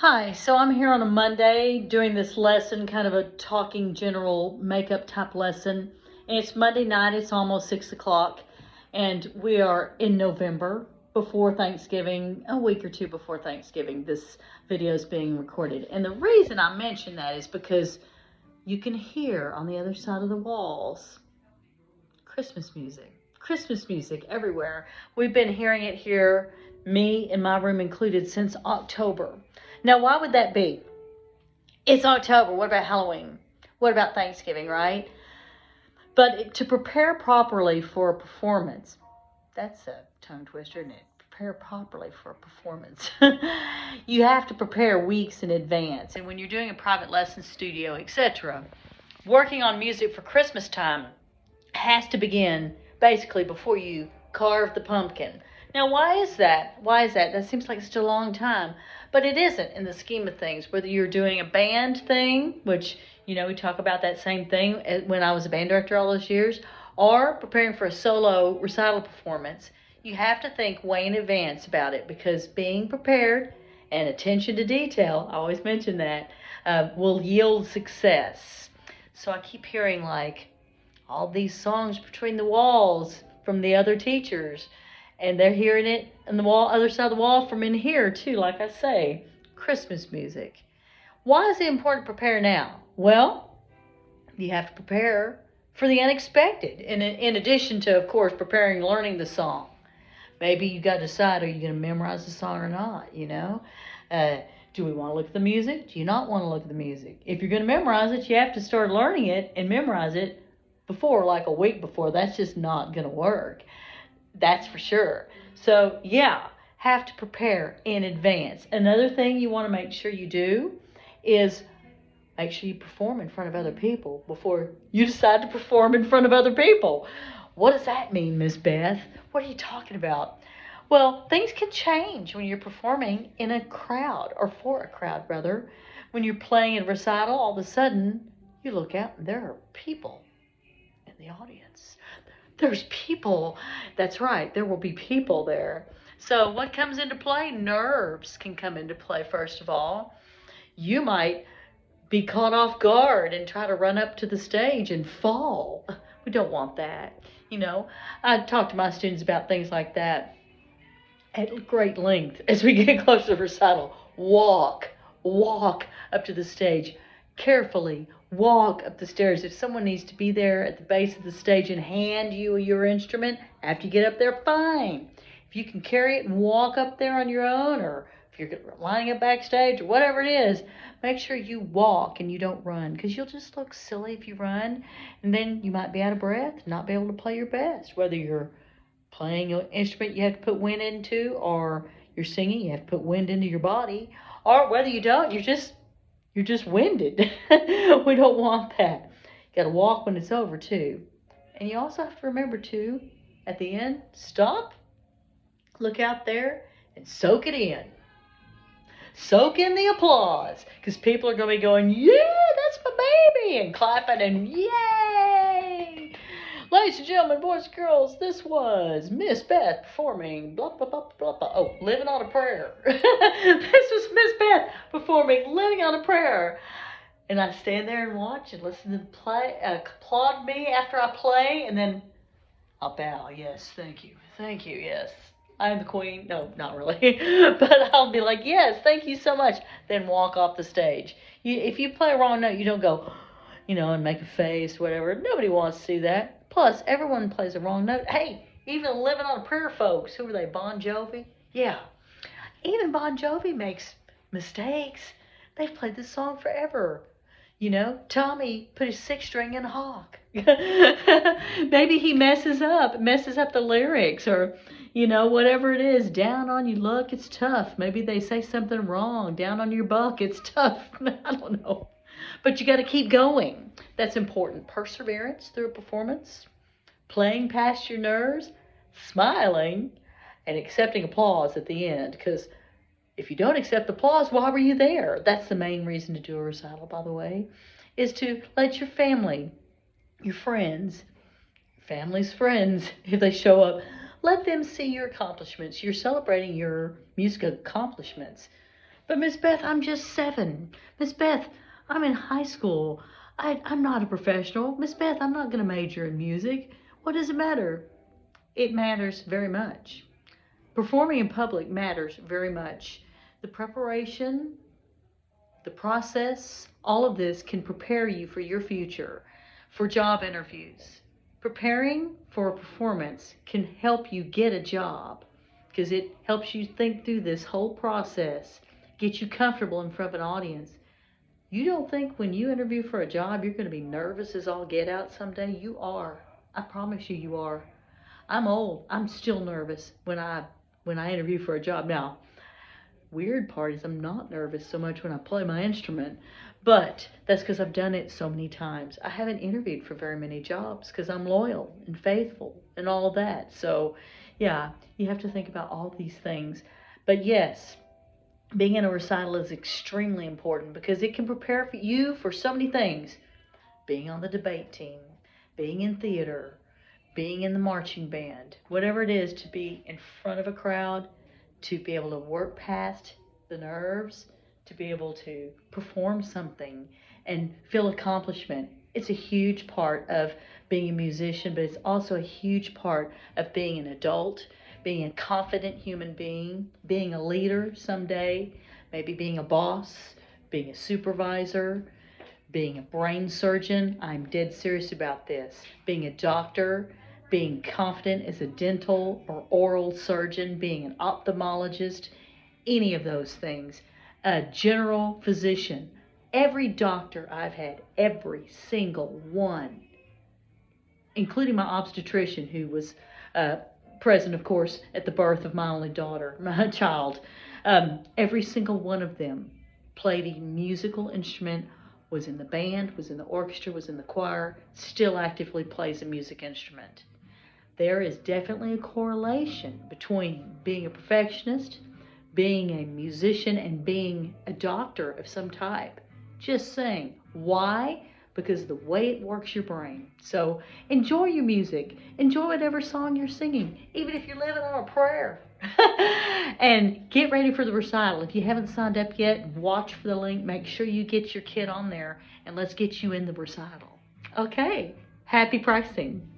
Hi, so I'm here on a Monday doing this lesson, kind of a talking general makeup type lesson. And it's Monday night, it's almost 6 o'clock, and we are in November before Thanksgiving, a week or two before Thanksgiving. This video is being recorded. And the reason I mention that is because you can hear on the other side of the walls Christmas music. Christmas music everywhere. We've been hearing it here, me in my room included, since October. Now, why would that be? It's October. What about Halloween? What about Thanksgiving, right? But to prepare properly for a performance, that's a tongue twister, isn't it? Prepare properly for a performance. You have to prepare weeks in advance. And when you're doing a private lesson studio, etc., working on music for Christmas time has to begin basically before you carve the pumpkin. Now, why is that? Why is that? That seems like it's still a long time, but it isn't in the scheme of things. Whether you're doing a band thing, which, we talk about that same thing when I was a band director all those years, or preparing for a solo recital performance, you have to think way in advance about it, because being prepared and attention to detail, I always mention that, will yield success. So I keep hearing all these songs between the walls from the other teachers, and they're hearing it on the wall, other side of the wall from in here too. Like I say, Christmas music. Why is it important to prepare now? Well, you have to prepare for the unexpected, in addition to, of course, preparing, learning the song. Maybe you got to decide, are you going to memorize the song or not? Do we want to look at the music? Do you not want to look at the music? If you're going to memorize it, you have to start learning it and memorize it before, like a week before. That's just not going to work. That's for sure. So, have to prepare in advance. Another thing you want to make sure you do is make sure you perform in front of other people before you decide to perform in front of other people. What does that mean, Miss Beth? What are you talking about? Well, things can change when you're performing in a crowd, or for a crowd, rather. When you're playing a recital, all of a sudden, you look out and there are people in the audience. There's people. That's right. There will be people there. So what comes into play? Nerves can come into play, first of all. You might be caught off guard and try to run up to the stage and fall. We don't want that. I talk to my students about things like that at great length as we get closer to recital. Walk up to the stage. Carefully walk up the stairs. If someone needs to be there at the base of the stage and hand you your instrument after you get up there, fine. If you can carry it and walk up there on your own, or if you're lining up backstage or whatever it is, make sure you walk and you don't run, because you'll just look silly if you run, and then you might be out of breath, not be able to play your best. Whether you're playing an instrument you have to put wind into, or you're singing, you have to put wind into your body, or whether you don't, you're just winded. We don't want that. You got to walk when it's over too. And you also have to remember too, at the end, stop, look out there, and soak it in. Soak in the applause, because people are going to be going, yeah, that's my baby, and clapping and yay. Ladies and gentlemen, boys and girls, this was Miss Beth performing blah, blah, blah, blah, blah. Oh, Living on a Prayer. This was Miss Beth performing Living on a Prayer. And I stand there and watch and listen to them play, applaud me after I play, and then I'll bow. Yes, thank you. Thank you, yes. I'm the queen. No, not really. But I'll be like, yes, thank you so much. Then walk off the stage. If you play a wrong note, you don't go, and make a face, whatever. Nobody wants to see that. Plus, everyone plays a wrong note. Hey, even Living on a Prayer folks, who are they, Bon Jovi? Yeah. Even Bon Jovi makes mistakes. They've played this song forever. Tommy put his sixth string in a hawk. Maybe he messes up the lyrics, or, whatever it is. Down on your luck, it's tough. Maybe they say something wrong. Down on your buck, it's tough. I don't know. But you got to keep going. That's important. Perseverance through a performance, playing past your nerves, smiling, and accepting applause at the end. Because if you don't accept applause, why were you there? That's the main reason to do a recital, by the way, is to let your family, your friends, family's friends, if they show up, let them see your accomplishments. You're celebrating your music accomplishments. But Miss Beth, I'm just 7. Miss Beth, I'm in high school. I'm not a professional. Miss Beth, I'm not going to major in music. What does it matter? It matters very much. Performing in public matters very much. The preparation, the process, all of this can prepare you for your future, for job interviews. Preparing for a performance can help you get a job because it helps you think through this whole process, get you comfortable in front of an audience. You don't think when you interview for a job you're going to be nervous as all get out someday? You are. I promise you, you are. I'm old. I'm still nervous when I interview for a job now. Weird part is I'm not nervous so much when I play my instrument, but that's because I've done it so many times. I haven't interviewed for very many jobs because I'm loyal and faithful and all that. So, yeah, you have to think about all these things. But yes, being in a recital is extremely important because it can prepare for you for so many things. Being on the debate team, being in theater, being in the marching band, whatever it is, to be in front of a crowd, to be able to work past the nerves, to be able to perform something and feel accomplishment. It's a huge part of being a musician, but it's also a huge part of being an adult, being a confident human being a leader someday, maybe being a boss, being a supervisor, being a brain surgeon. I'm dead serious about this. Being a doctor, being confident as a dental or oral surgeon, being an ophthalmologist, any of those things. A general physician. Every doctor I've had, every single one, including my obstetrician, who was present, of course, at the birth of my only daughter, my child. Every single one of them played a musical instrument, was in the band, was in the orchestra, was in the choir, still actively plays a music instrument. There is definitely a correlation between being a perfectionist, being a musician, and being a doctor of some type. Just saying. Why? Because of the way it works your brain. So enjoy your music. Enjoy whatever song you're singing, even if you're living on a prayer. And get ready for the recital. If you haven't signed up yet, watch for the link. Make sure you get your kid on there, and let's get you in the recital. Okay. Happy practicing.